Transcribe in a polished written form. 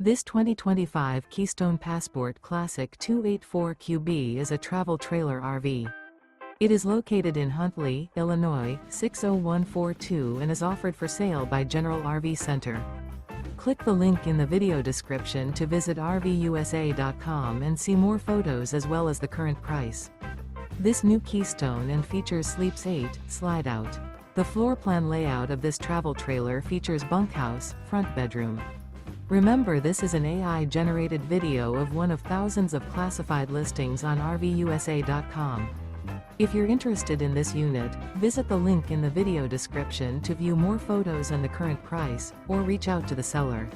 This 2025 Keystone Passport Classic 284QB is a travel trailer RV. It is located in Huntley, Illinois, 60142 and is offered for sale by General RV Center. Click the link in the video description to visit RVUSA.com and see more photos as well as the current price. This new Keystone and features Sleeps 8, Slideout. The floor plan layout of this travel trailer features bunkhouse, front bedroom. Remember, this is an AI-generated video of one of thousands of classified listings on RVUSA.com. If you're interested in this unit, visit the link in the video description to view more photos and the current price, or reach out to the seller.